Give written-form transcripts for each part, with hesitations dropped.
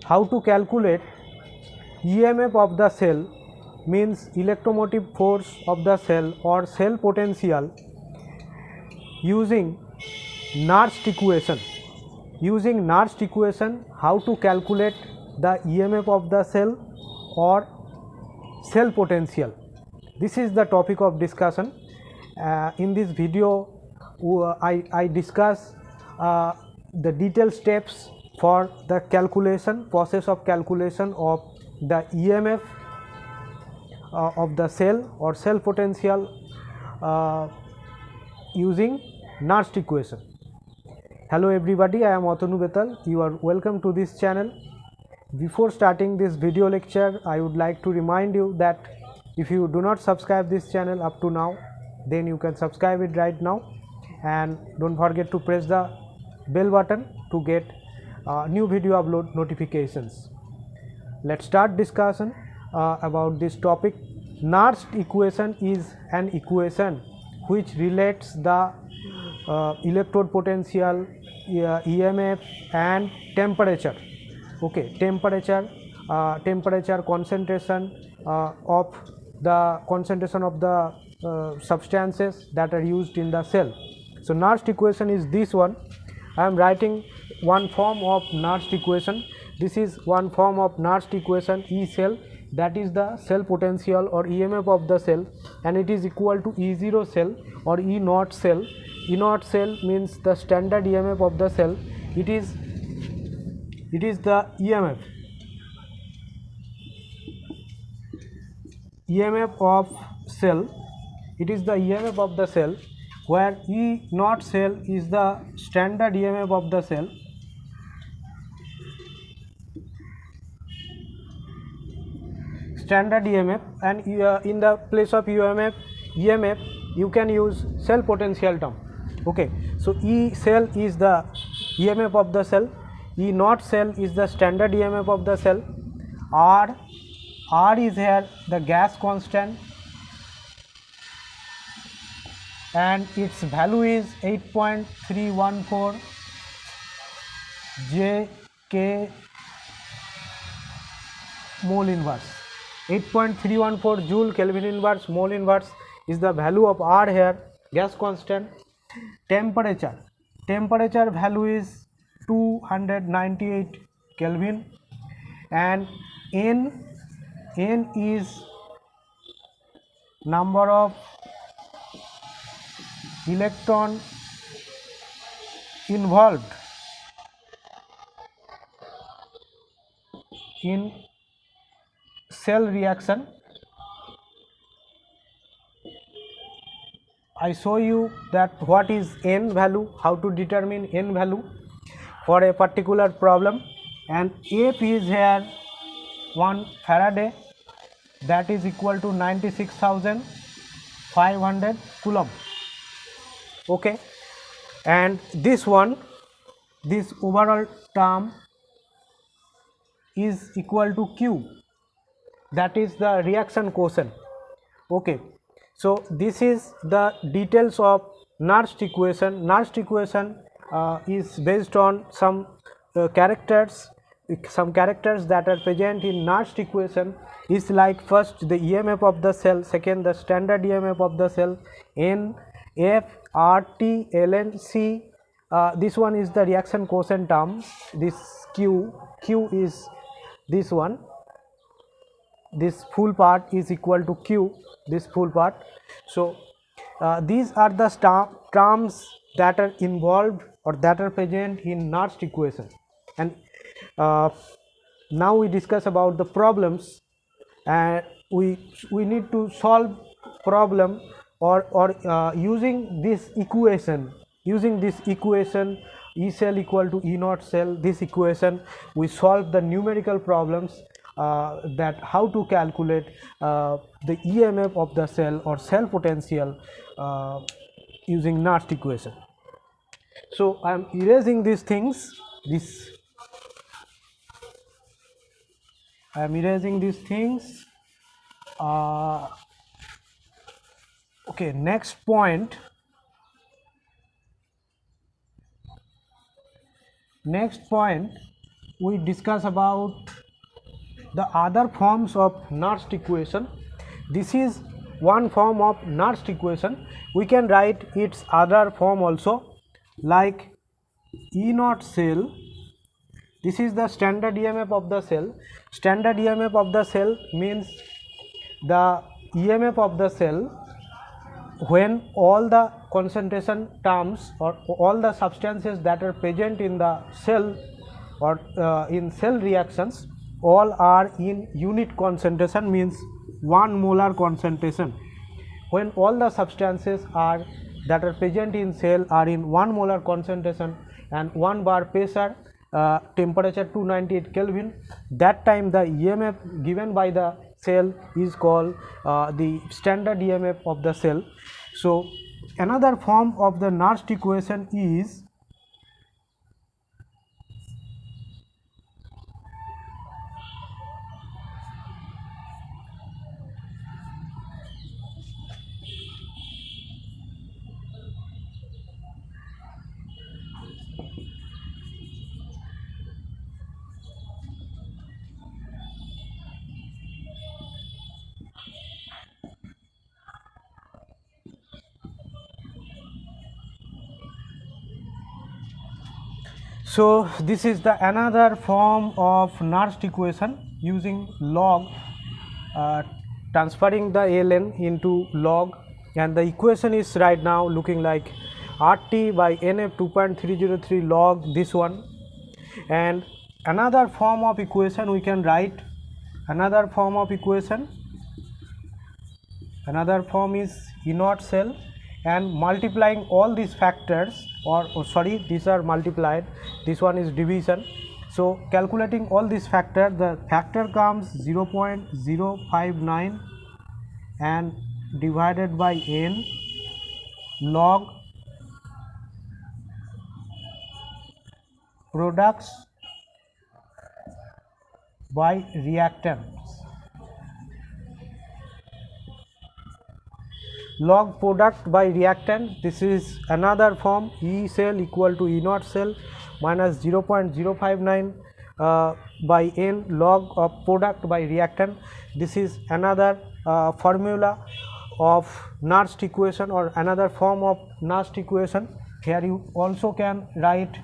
how to calculate EMF of the cell, means electromotive force of the cell or cell potential, using Nernst equation. Using Nernst equation, how to calculate the EMF of the cell or cell potential. This is the topic of discussion. In this video, I discuss the detailed steps for the process of calculation of the EMF of the cell or cell potential using Nernst equation. Hello everybody, I am Atanu Betal. You are welcome to this channel. Before starting this video lecture, I would like to remind you that if you do not subscribe this channel up to now, then you can subscribe it right now, and don't forget to press the bell button to get new video upload notifications. Let's start discussion about this topic. Nernst equation is an equation which relates the electrode potential, EMF and temperature. Okay, temperature concentration of the substances that are used in the cell. So Nernst equation is this one. I am writing one form of Nernst equation. This is one form of Nernst equation, E cell, that is the cell potential or EMF of the cell, and it is equal to E0 cell or E naught cell. E naught cell means the standard EMF of the cell. It is the EMF of cell. It is the EMF of the cell, where E naught cell is the standard EMF of the cell. Standard EMF, and in the place of EMF you can use cell potential term. Okay, so E cell is the EMF of the cell, E naught cell is the standard EMF of the cell, R is here the gas constant, and its value is 8.314 J/K mole inverse. 8.314 joule Kelvin inverse mole inverse is the value of R here, gas constant. Temperature value is 298 Kelvin, and N is number of electron involved in cell reaction. I show you that what is N value, how to determine N value for a particular problem, and F is here 1 Faraday, that is equal to 96,500 coulomb. Okay, and this overall term is equal to Q, that is the reaction quotient. Okay, so this is the details of Nernst equation. Nernst equation is based on some characters that are present in Nernst equation is like, first the EMF of the cell, second the standard EMF of the cell, N, F, R, T, ln, C. This one is the reaction quotient term. This Q is this one. This full part is equal to Q, this full part. So these are the terms that are involved or that are present in Nernst equation. And now we discuss about the problems, and we need to solve problem or using this equation, E cell equal to E naught cell, this equation we solve the numerical problems that how to calculate the EMF of the cell or cell potential using Nernst equation. So I am erasing these things, I am erasing these things. Okay, next point. we discuss about the other forms of Nernst equation. This is one form of Nernst equation. We can write its other form also, like E naught cell. This is the standard EMF of the cell. Standard EMF of the cell means the EMF of the cell when all the concentration terms or all the substances that are present in the cell or in cell reactions all are in unit concentration, means 1 molar concentration. When all the substances are that are present in cell are in 1 molar concentration and 1 bar pressure, temperature 298 Kelvin, that time the EMF given by the cell is called the standard EMF of the cell. So another form of the Nernst equation is so this is the another form of Nernst equation using log, transferring the ln into log, and the equation is right now looking like RT by NF 2.303 log this one. And another form of equation we can write, another form of equation, another form is E naught cell, and multiplying all these factors or sorry, these are multiplied, this one is division. So calculating all these factors, the factor comes 0.059 and divided by n log products by reactants. Log product by reactant, this is another form, E cell equal to E naught cell minus 0.059 by n log of product by reactant. This is another formula of Nernst equation or another form of Nernst equation. Here you also can write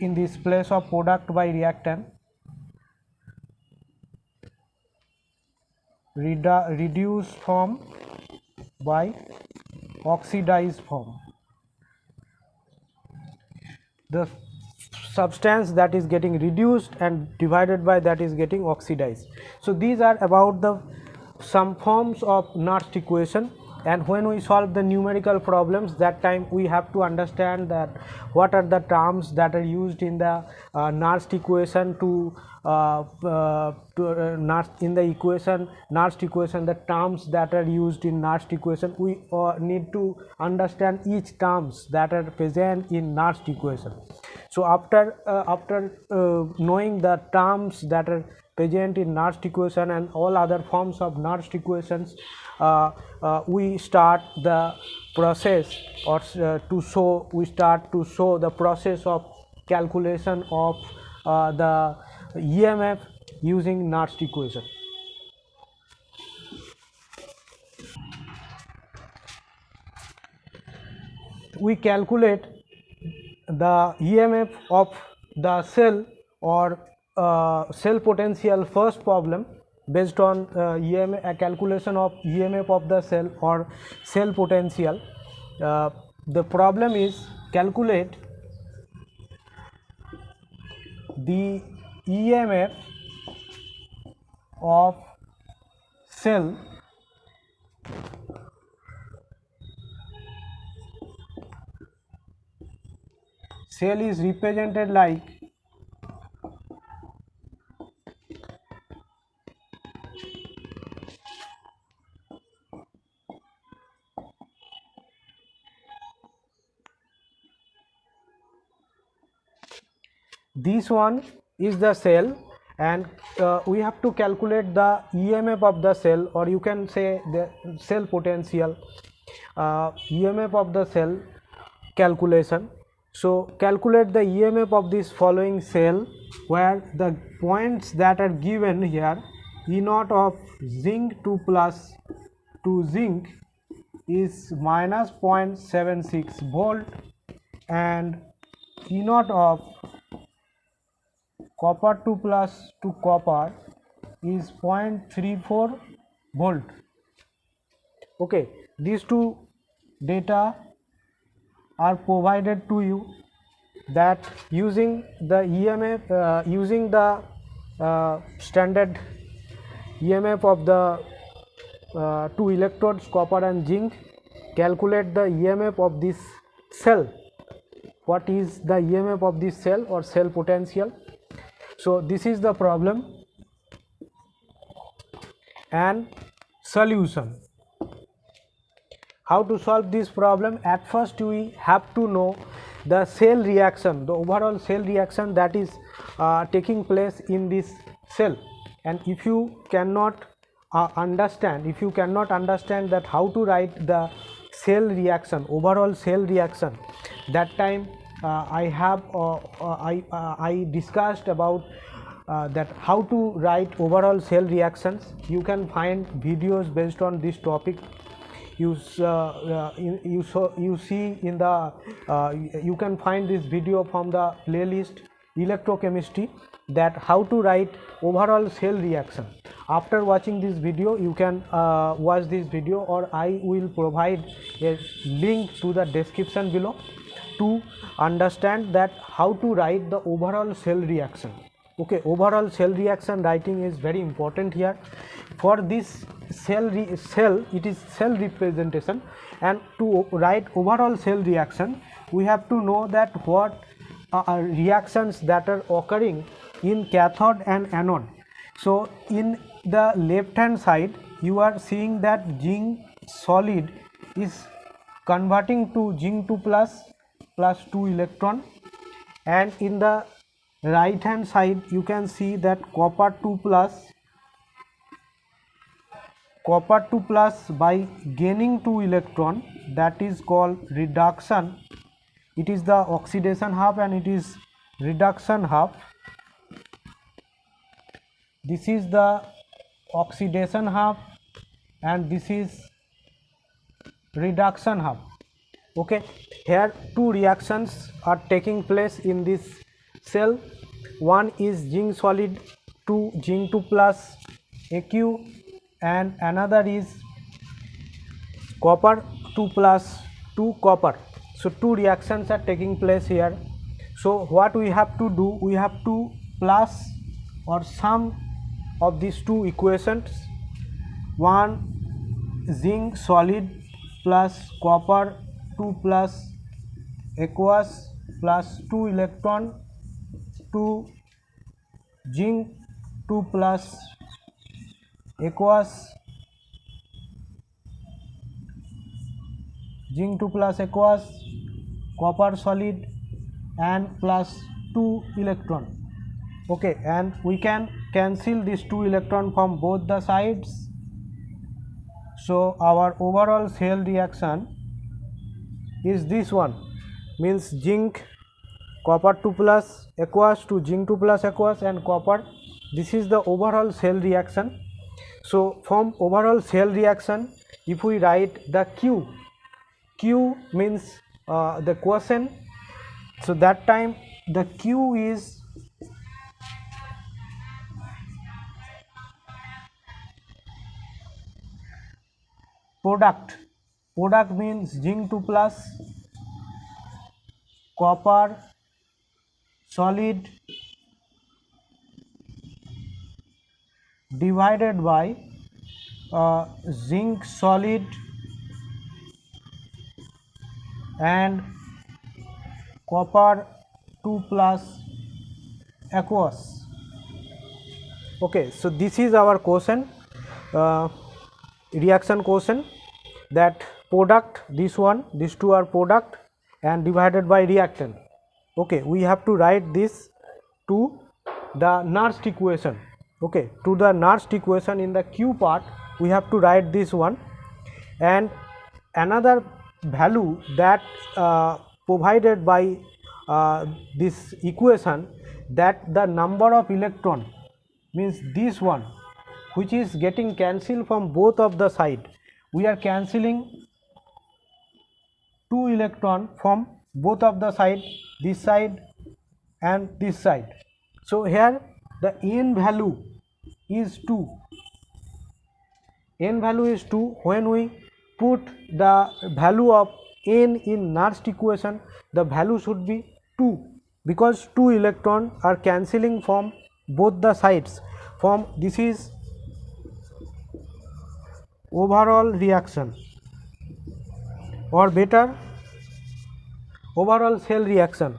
in this place of product by reactant reduced form by oxidized form. The substance that is getting reduced and divided by that is getting oxidized. So these are about the some forms of Nernst equation, and when we solve the numerical problems, that time we have to understand that what are the terms that are used in the Nernst equation in the equation Nernst equation, the terms that are used in Nernst equation, we need to understand each terms that are present in Nernst equation. So after knowing the terms that are present in Nernst equation and all other forms of Nernst equations, we start the process or we start to show the process of calculation of the EMF using Nernst equation. We calculate the EMF of the cell or cell potential first problem based on a calculation of EMF of the cell or cell potential. The problem is calculate the EMF of cell is represented like this one is the cell, and we have to calculate the EMF of the cell, or you can say the cell potential, EMF of the cell calculation. So calculate the EMF of this following cell, where the points that are given here, E naught of zinc 2 plus to zinc is minus 0.76 volt, and E naught of copper 2 plus to copper is 0.34 volt. Okay, these two data are provided to you, that using the EMF, using the standard EMF of the two electrodes copper and zinc, calculate the EMF of this cell. What is the EMF of this cell or cell potential? So this is the problem and solution. How to solve this problem? At first we have to know the cell reaction, the overall cell reaction that is taking place in this cell. And if you cannot understand that how to write the cell reaction, overall cell reaction, that time I discussed about that how to write overall cell reactions. You can find videos based on this topic. You see in the you can find this video from the playlist electrochemistry, that how to write overall cell reaction. After watching this video, you can watch this video, or I will provide a link to the description below to understand that how to write the overall cell reaction. Okay, overall cell reaction writing is very important here. For this cell it is cell representation, and to write overall cell reaction we have to know that what are reactions that are occurring in cathode and anode. So in the left hand side you are seeing that zinc solid is converting to zinc 2 plus 2 electron, and in the right hand side you can see that copper 2 plus by gaining 2 electron, that is called reduction. It is the oxidation half and it is reduction half. This is the oxidation half and this is reduction half. Okay, here two reactions are taking place in this cell. One is zinc solid to zinc 2 plus Aq, and another is copper 2 plus to copper. So two reactions are taking place here. So what we have to do, we have to plus or sum of these two equations. One, zinc solid plus copper 2 plus aqueous plus 2 electron to zinc 2 plus aqueous, zinc 2 plus aqueous, copper solid and plus 2 electron. Okay, and we can cancel this 2 electron from both the sides. So our overall cell reaction is this one, means zinc copper 2 plus aqueous to zinc 2 plus aqueous and copper. This is the overall cell reaction. So from overall cell reaction, if we write the Q means the quotient. So that time the Q is product means zinc 2 plus copper solid divided by zinc solid and copper 2 plus aqueous. Okay, so this is our quotient, reaction quotient, that product, this one, these two are product and divided by reactant. Okay, we have to write this to the Nernst equation. Okay, to the Nernst equation in the Q part we have to write this one, and another value that provided by this equation, that the number of electron means this one which is getting cancelled from both of the side. We are cancelling 2 electron from both of the side, this side and this side. So here the n value is 2. N value is 2. When we put the value of n in Nernst equation, the value should be 2, because 2 electrons are cancelling from both the sides. From this is overall reaction, or better overall cell reaction.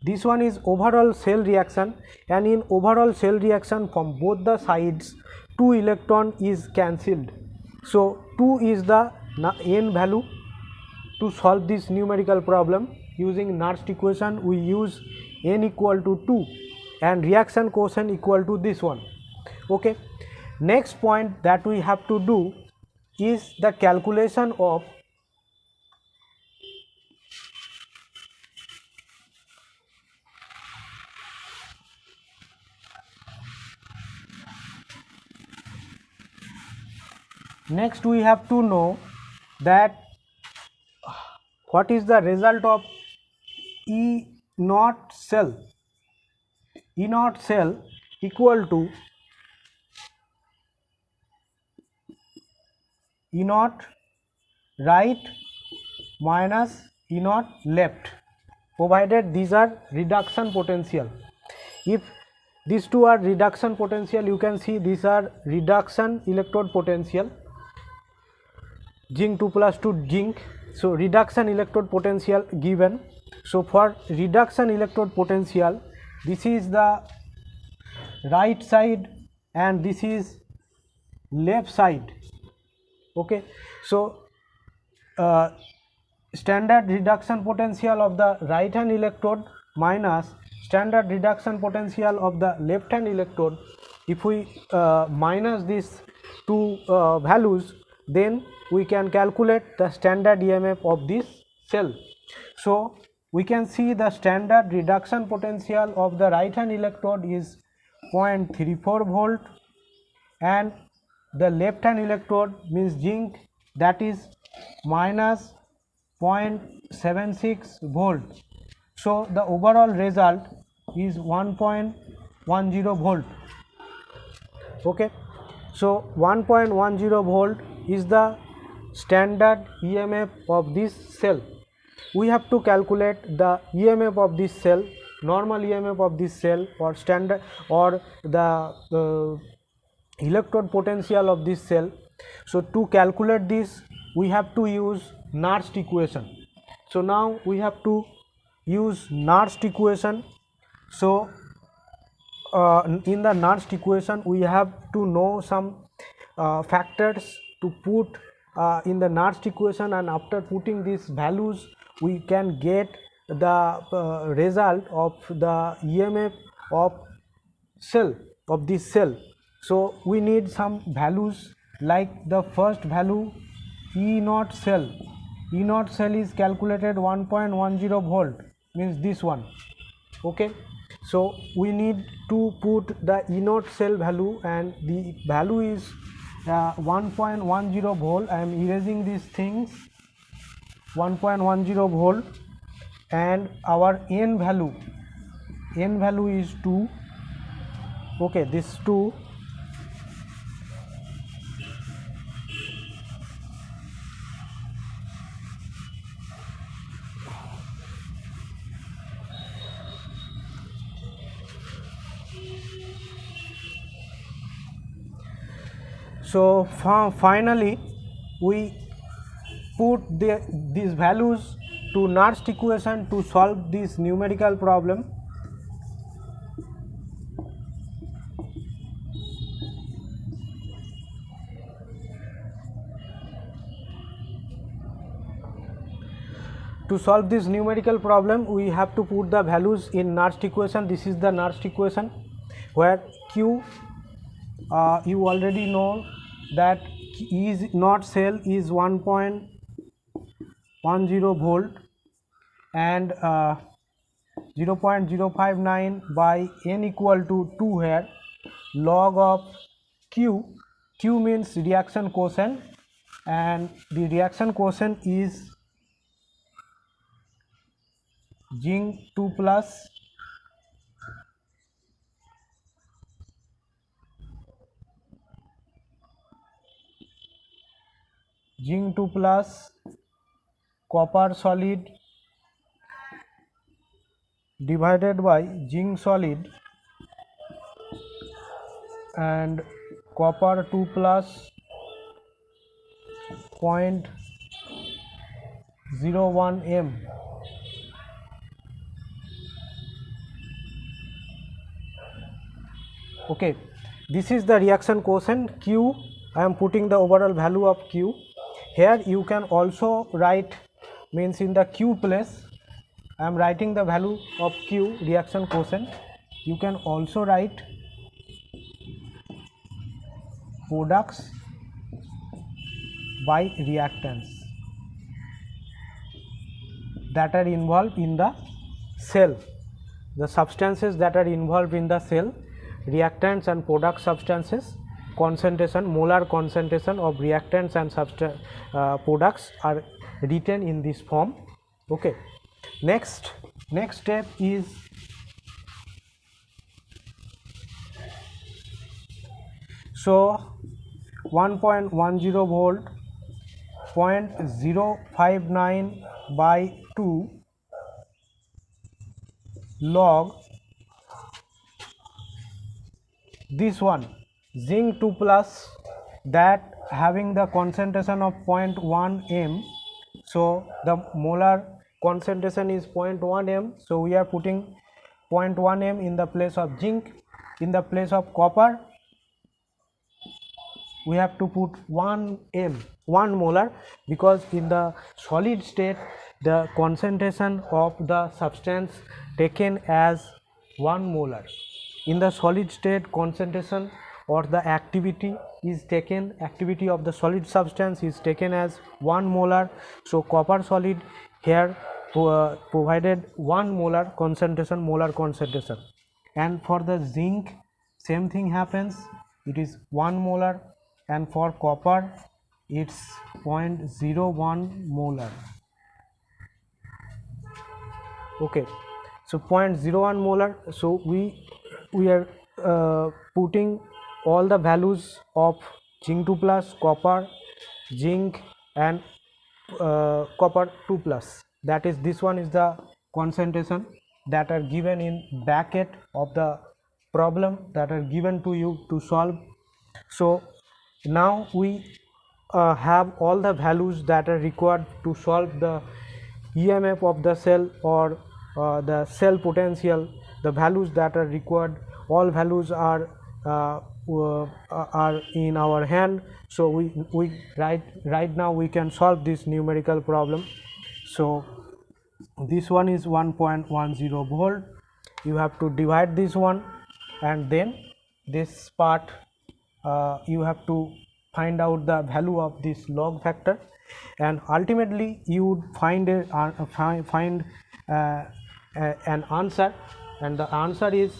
This one is overall cell reaction, and in overall cell reaction from both the sides 2 electron is cancelled. So 2 is the n value. To solve this numerical problem using Nernst equation, we use n equal to 2 and reaction quotient equal to this one. Okay. Next point that we have to do is the calculation of next we have to know that what is the result of E naught cell. E naught cell equal to E naught right minus E naught left, provided these are reduction potential. If these two are reduction potential, you can see these are reduction electrode potential, zinc 2 plus 2 zinc. So reduction electrode potential given. So for reduction electrode potential, this is the right side and this is left side. Okay. So standard reduction potential of the right hand electrode minus standard reduction potential of the left hand electrode, if we minus these two values, then we can calculate the standard EMF of this cell. So we can see the standard reduction potential of the right hand electrode is 0.34 volt, and the left hand electrode means zinc, that is minus 0.76 volt. So the overall result is 1.10 volt. Okay. So 1.10 volt is the standard EMF of this cell. We have to calculate the EMF of this cell, normal EMF of this cell, or standard, or the electrode potential of this cell. So to calculate this, we have to use Nernst equation. So now we have to use Nernst equation. So in the Nernst equation, we have to know some factors to put in the Nernst equation, and after putting these values, we can get the result of the EMF of cell, of this cell. So we need some values, like the first value E naught cell. E naught cell is calculated 1.10 volt, means this one. Okay. So we need to put the E naught cell value, and the value is 1.10 volt. I am erasing these things. 1.10 volt, and our n value is 2. Okay, this 2. So finally we put these values to Nernst equation to solve this numerical problem. To solve this numerical problem, we have to put the values in Nernst equation. This is the Nernst equation, where Q, you already know that E naught cell is 1.10 volt, and 0.059 by n equal to 2 here, log of q, q means reaction quotient, and the reaction quotient is zinc 2 plus copper solid divided by zinc solid and copper 2 plus 0.01 m. Okay, this is the reaction quotient q. I am putting the overall value of q here. You can also write, means in the q place I am writing the value of q, reaction quotient. You can also write products by reactants that are involved in the cell, the substances that are involved in the cell, reactants and product substances, concentration, molar concentration of reactants and products are written in this form. Okay, next step is so 1.10 volt, 0.059 by 2 log this one zinc 2 plus, that having the concentration of 0.1 m. So the molar concentration is 0.1 m. So we are putting 0.1 m in the place of zinc. In the place of copper we have to put 1 m, 1 molar, because in the solid state the concentration of the substance taken as 1 molar. In the solid state concentration or the activity is taken, activity of the solid substance is taken as 1 molar. So copper solid here provided 1 molar concentration, and for the zinc same thing happens, it is 1 molar, and for copper it's 0.01 molar. Okay, so 0.01 molar. So we are putting all the values of zinc 2 plus, copper, zinc and copper 2 plus, that is, this one is the concentration that are given in bracket of the problem that are given to you to solve. So now we have all the values that are required to solve the EMF of the cell or the cell potential, the values that are required, all values are in our hand. So we right now we can solve this numerical problem. So this one is 1.10 volt. You have to divide this one, and then this part you have to find out the value of this log factor, and ultimately you would find an answer, and the answer is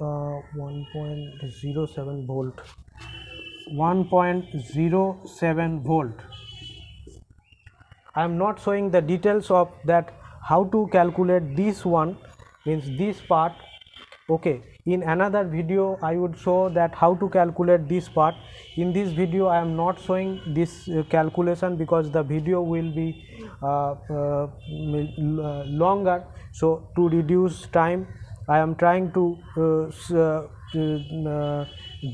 1.07 volt. 1.07 volt. I am not showing the details of that, how to calculate this one, means this part. Okay, in another video I would show that how to calculate this part. In this video I am not showing this calculation because the video will be longer. So to reduce time I am trying to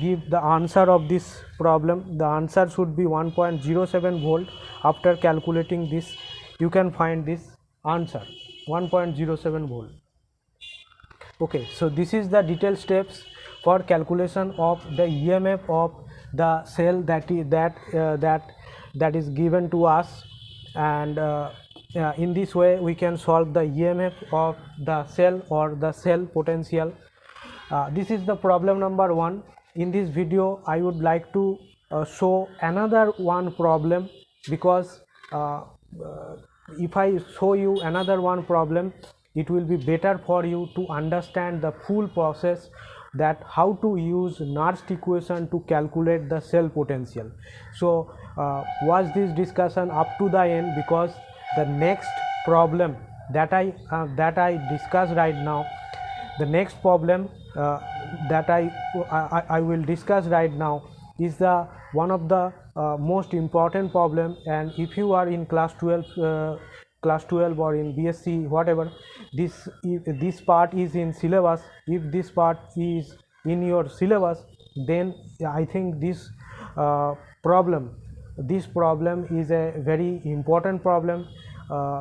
give the answer of this problem. The answer should be 1.07 volt. After calculating this you can find this answer, 1.07 volt. Okay, so this is the detailed steps for calculation of the EMF of the cell that is given to us, and in this way we can solve the EMF of the cell or the cell potential. This is the problem number 1. In this video I would like to show another one problem, because if I show you another one problem, it will be better for you to understand the full process, that how to use Nernst equation to calculate the cell potential. So watch this discussion up to the end, because the next problem that I discuss right now, the next problem that I will discuss right now is the one of the most important problem. And if you are in class 12 or in BSc whatever, this part is in syllabus. If this part is in your syllabus, then I think uh, problem this problem is a very important problem.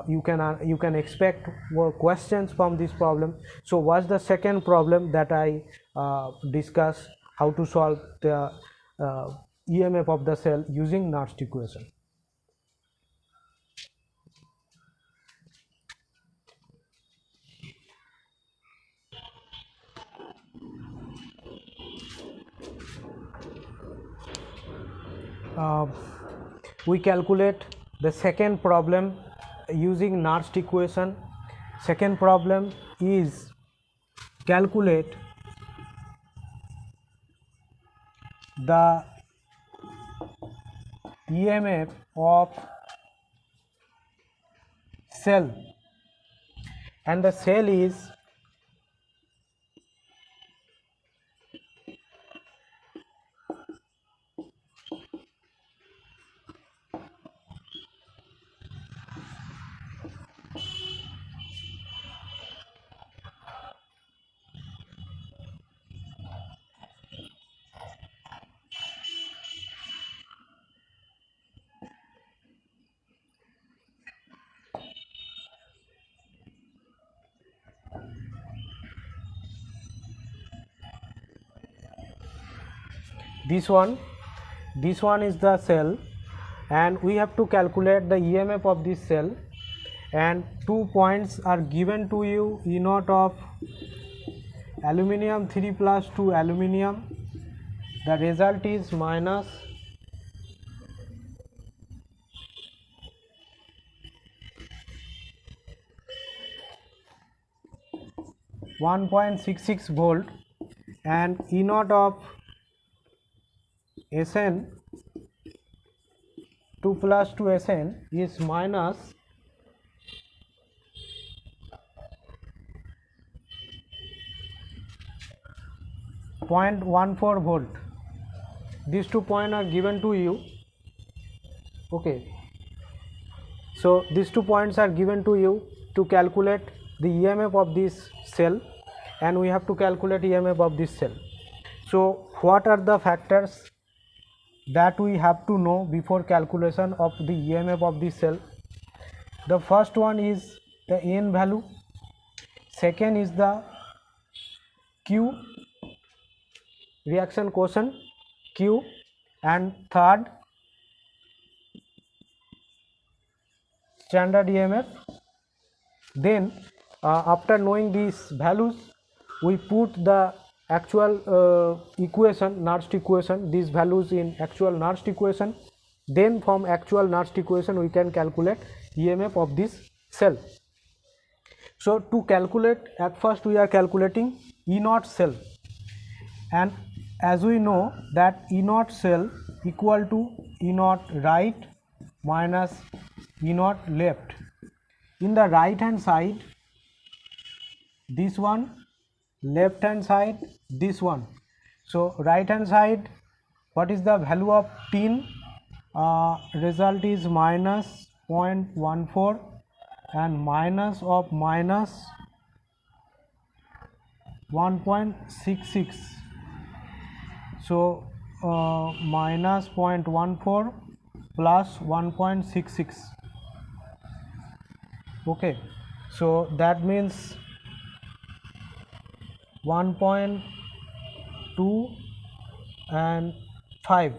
You can expect questions from this problem. So what's the second problem that I discuss, how to solve the EMF of the cell using Nernst equation. uh, we calculate the second problem using Nernst equation. Second problem is calculate the EMF of cell, and the cell is 'this one'. This one is the cell, and we have to calculate the EMF of this cell, and 2 points are given to you: E naught of aluminium 3 plus 2 aluminium. The result is minus 1.66 volt, and E naught of Sn 2 plus 2 Sn is minus 0.14 volt. These 2 points are given to you. Okay, so these 2 points are given to you to calculate the EMF of this cell, and we have to calculate EMF of this cell. So what are the factors that we have to know before calculation of the EMF of this cell? The first one is the N value, second is the Q, reaction quotient Q, and third standard EMF. Then after knowing these values, we put the actual equation, Nernst equation, these values in actual Nernst equation. Then from actual Nernst equation we can calculate EMF of this cell. So to calculate, at first we are calculating E naught cell, and as we know that E naught cell equal to E naught right minus E naught left. In the right hand side this one, left hand side this one. So right hand side, what is the value of tin? Result is minus 0.14 and minus of minus 1.66. So minus 0.14 plus 1.66. Okay, so that means 1.2 and 5,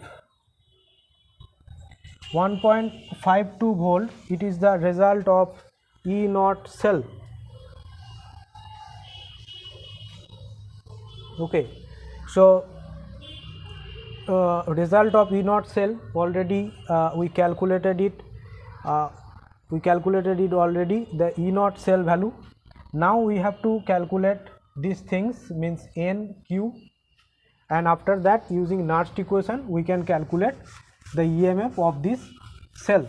1.52 volt. It is the result of E naught cell. Okay, so result of E naught cell already we calculated it. we calculated it already, the E naught cell value. Now we have to calculate these things, means N, Q, and after that using Nernst equation we can calculate the EMF of this cell.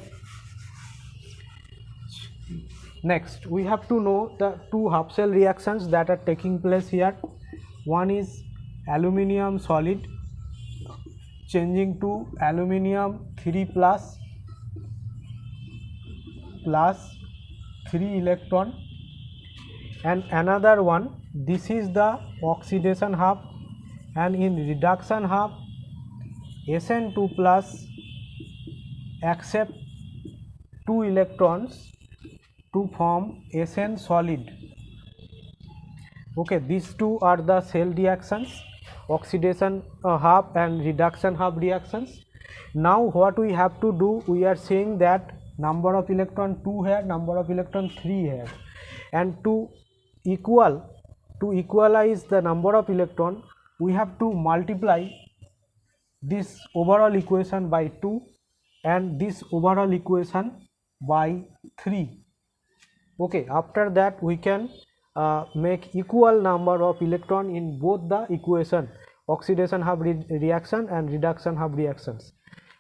Next we have to know the two half cell reactions that are taking place here. One is aluminium solid changing to aluminium 3 plus 3 electron, and another one, this is the oxidation half, and in reduction half Sn2 plus accept 2 electrons to form Sn solid. Okay, these two are the cell reactions, oxidation half and reduction half reactions. Now what we have to do, we are saying that number of electron 2 here, number of electron 3 here, and to equalize the number of electron we have to multiply this overall equation by 2 and this overall equation by 3. Okay, after that we can make equal number of electron in both the equation, oxidation half reaction and reduction half reactions.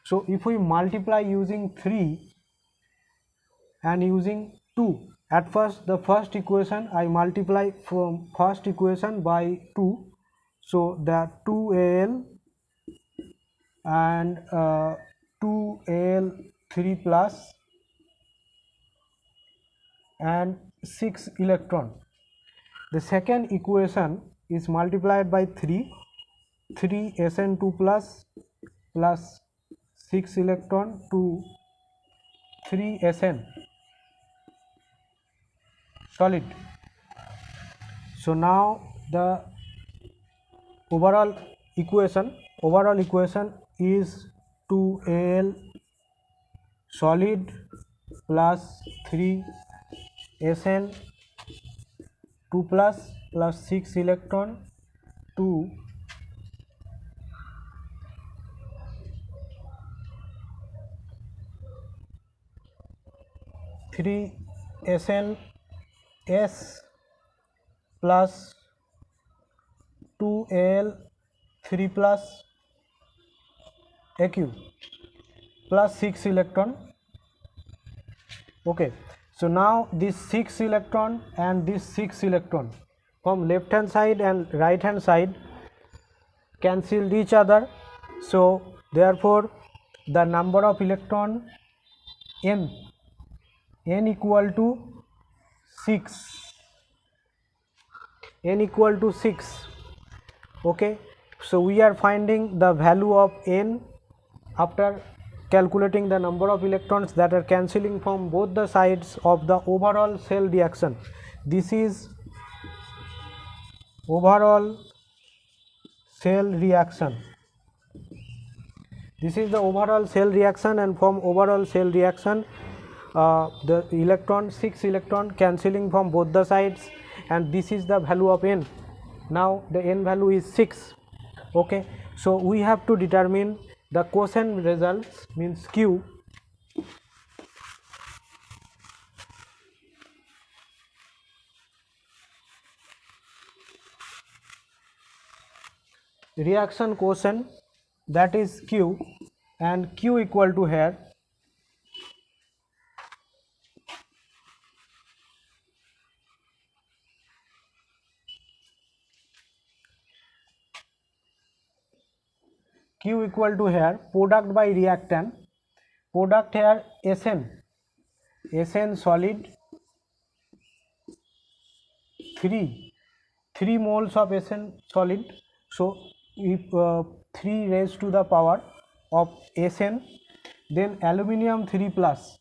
So if we multiply using 3 and using 2, at first the first equation I multiply from first equation by 2, so the 2Al and 2Al3 plus and 6 electron. The second equation is multiplied by 3 Sn2 plus 6 electron to 3 Sn solid. So now the overall equation is 2Al solid plus 3 Sn 2 plus 6 electron to 3 Sn S plus 2Al 3 plus Aq plus 6 electron. Okay, so now this 6 electron and this 6 electron from left hand side and right hand side cancelled each other, so therefore the number of electron n equal to 6, n equal to 6. Okay, so we are finding the value of n after calculating the number of electrons that are cancelling from both the sides of the overall cell reaction. This is overall cell reaction. This is the overall cell reaction, and from overall cell reaction the electron 6 electron cancelling from both the sides, and this is the value of n. Now the n value is 6. Okay, so we have to determine the quotient results, means Q. Reaction quotient, that is Q, and Q equal to here product by reactant, product here Sn solid 3 moles of Sn solid, so if 3 raised to the power of Sn, then aluminium 3 plus,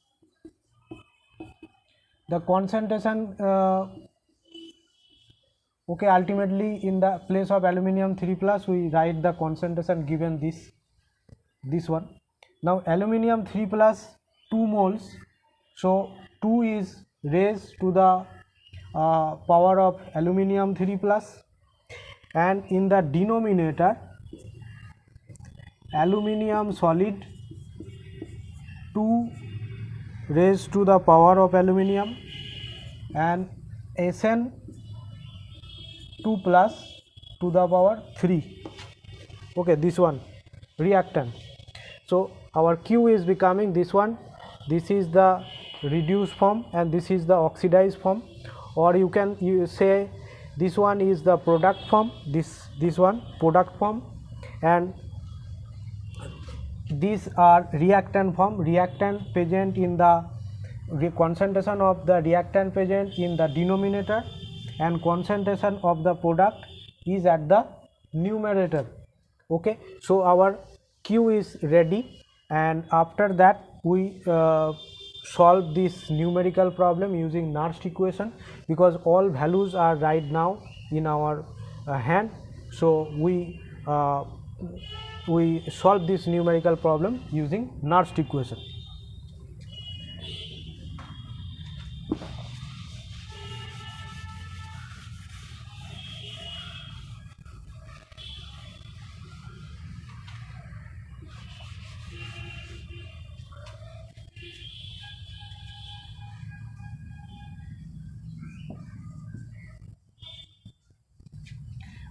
the concentration okay, ultimately in the place of aluminium 3 plus we write the concentration given this one. Now aluminium 3 plus 2 moles, so 2 is raised to the power of aluminium 3 plus, and in the denominator aluminium solid 2 raised to the power of aluminium and Sn 2 plus to the power 3. Okay, this one reactant. So our Q is becoming this one. This is the reduced form and this is the oxidized form, or you can say this one is the product form, this one product form, and these are reactant form. Reactant present in the concentration of the reactant present in the denominator and concentration of the product is at the numerator. Okay, so our Q is ready, and after that we solve this numerical problem using Nernst equation, because all values are right now in our hand. So we solve this numerical problem using Nernst equation.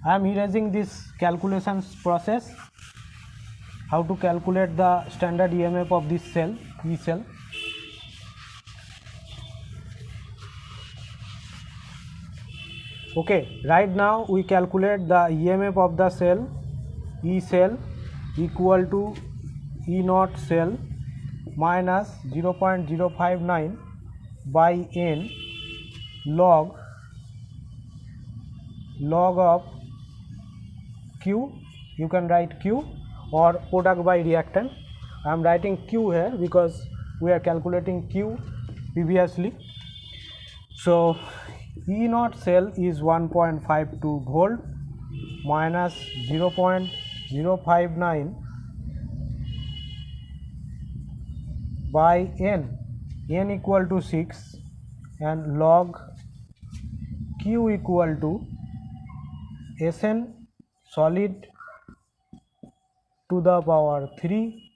I am erasing this calculations process, how to calculate the standard EMF of this cell, E cell. Okay, right now we calculate the EMF of the cell, E cell equal to E naught cell minus 0.059 by N log of Q. You can write Q or product by reactant. I am writing Q here because we are calculating Q previously. So E naught cell is 1.52 volt minus 0.059 by N equal to 6, and log Q equal to Sn solid to the power 3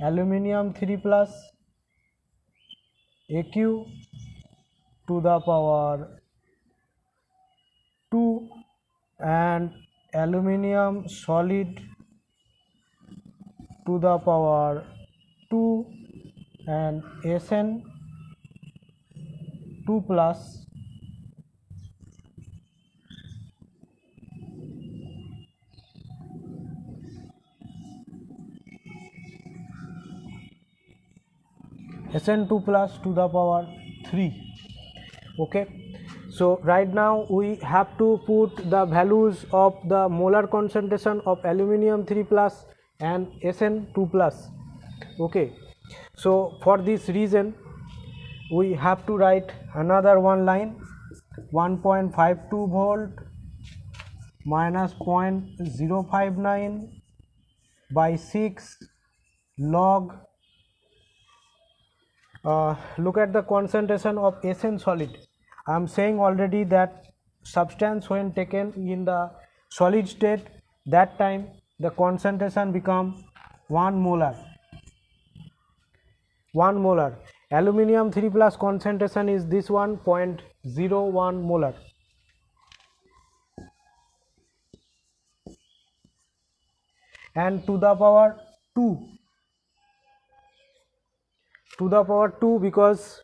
aluminium 3 plus Aq to the power 2 and aluminium solid to the power 2 and Sn 2 plus Sn2 plus to the power 3. Okay, so right now we have to put the values of the molar concentration of aluminium 3 plus and Sn2 plus. Okay, so for this reason we have to write another one line, 1.52 volt minus 0.059 by 6 log look at the concentration of Sn solid. I am saying already that substance when taken in the solid state, that time the concentration become 1 molar. Aluminium 3 plus concentration is this one, 0.01 molar. And to the power 2 because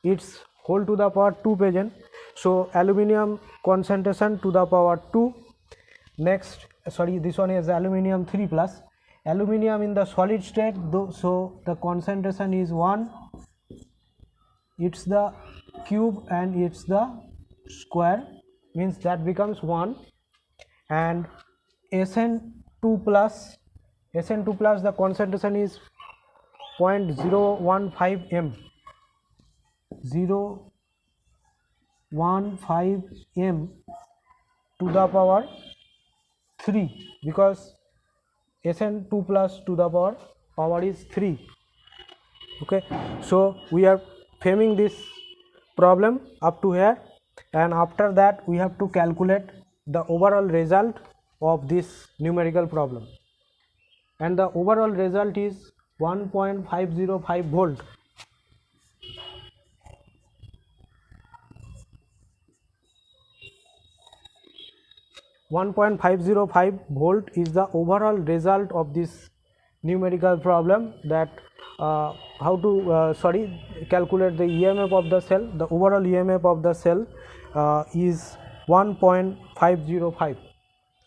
it's whole to the power 2 present, so aluminium concentration to the power 2. Next, sorry, this one is aluminium 3 plus. Aluminium in the solid state, so the concentration is 1, it's the cube and it's the square, means that becomes 1, and Sn2 plus the concentration is 0.015 m, 0.15 m to the power 3, because Sn2 plus to the power is 3. Okay, so we are framing this problem up to here, and after that we have to calculate the overall result of this numerical problem, and the overall result is 1.505 volt. .505 volt is the overall result of this numerical problem, that how to calculate the EMF of the cell. The overall EMF of the cell is 1.505.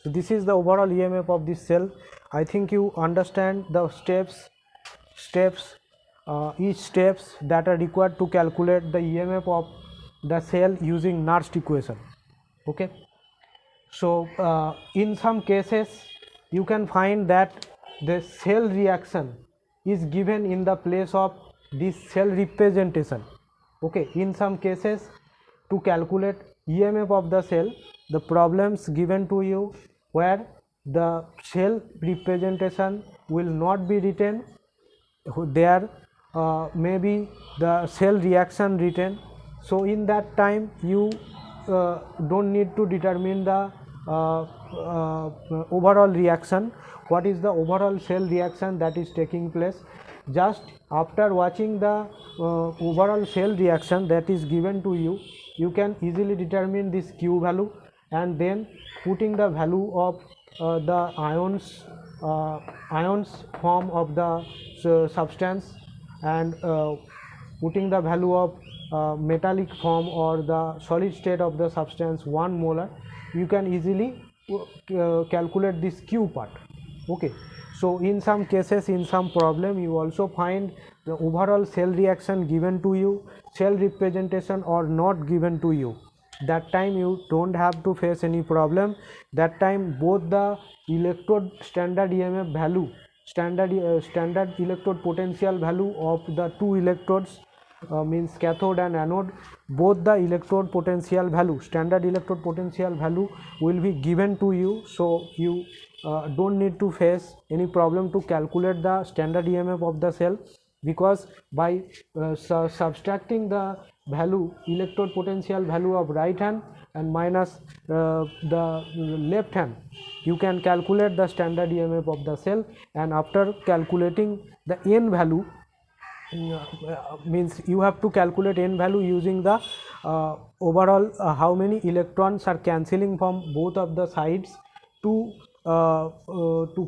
So this is the overall EMF of this cell. I think you understand the steps each steps that are required to calculate the EMF of the cell using Nernst equation. Okay. So in some cases you can find that the cell reaction is given in the place of this cell representation. Okay, in some cases to calculate EMF of the cell, the problems given to you where the cell representation will not be written, there may be the cell reaction written. So in that time you don't need to determine the overall reaction, what is the overall cell reaction that is taking place. Just after watching the overall cell reaction that is given to you, you can easily determine this Q value, and then putting the value of the ions form of the substance, and putting the value of metallic form or the solid state of the substance 1 molar, you can easily calculate this Q part. Okay. So in some cases, in some problem, you also find the overall cell reaction given to you, cell representation or not given to you. That time you don't have to face any problem. That time both the electrode standard EMF value, standard electrode potential value of the two electrodes, means cathode and anode, both the electrode potential value, standard electrode potential value will be given to you. So you don't need to face any problem to calculate the standard EMF of the cell, because by subtracting the value, electrode potential value of right hand and minus the left hand, you can calculate the standard EMF of the cell. And after calculating the N value, means you have to calculate N value using the overall how many electrons are cancelling from both of the sides to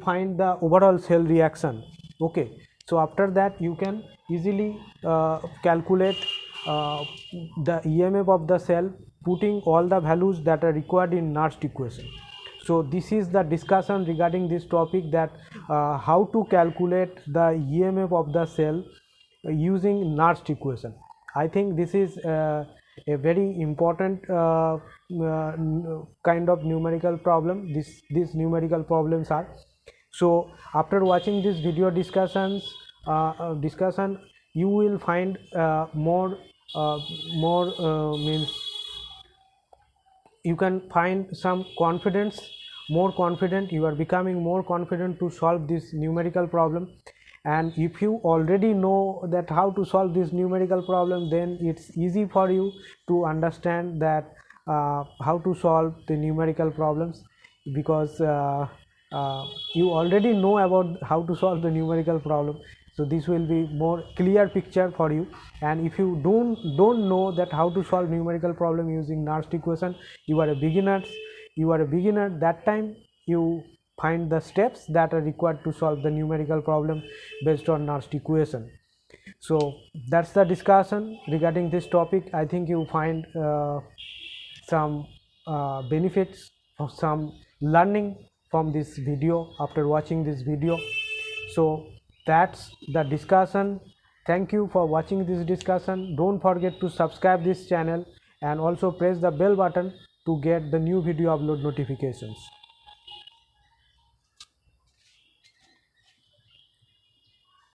find the overall cell reaction. Okay. So after that you can easily calculate the EMF of the cell, putting all the values that are required in Nernst equation. So this is the discussion regarding this topic, that how to calculate the EMF of the cell using Nernst equation. I think this is a very important kind of numerical problem. These numerical problems are. So after watching this video discussion, you will find more means you can find some confidence, more confident. You are becoming more confident to solve this numerical problem. And if you already know that how to solve this numerical problem, then it's easy for you to understand that how to solve the numerical problems, because you already know about how to solve the numerical problem. So this will be more clear picture for you. And if you don't know that how to solve numerical problem using Nernst equation, you are a beginner. That time you find the steps that are required to solve the numerical problem based on Nernst equation. So that's the discussion regarding this topic. I think you find some benefits or some learning from this video after watching this video. So that's the discussion. Thank you for watching this discussion. Don't forget to subscribe this channel and also press the bell button to get the new video upload notifications.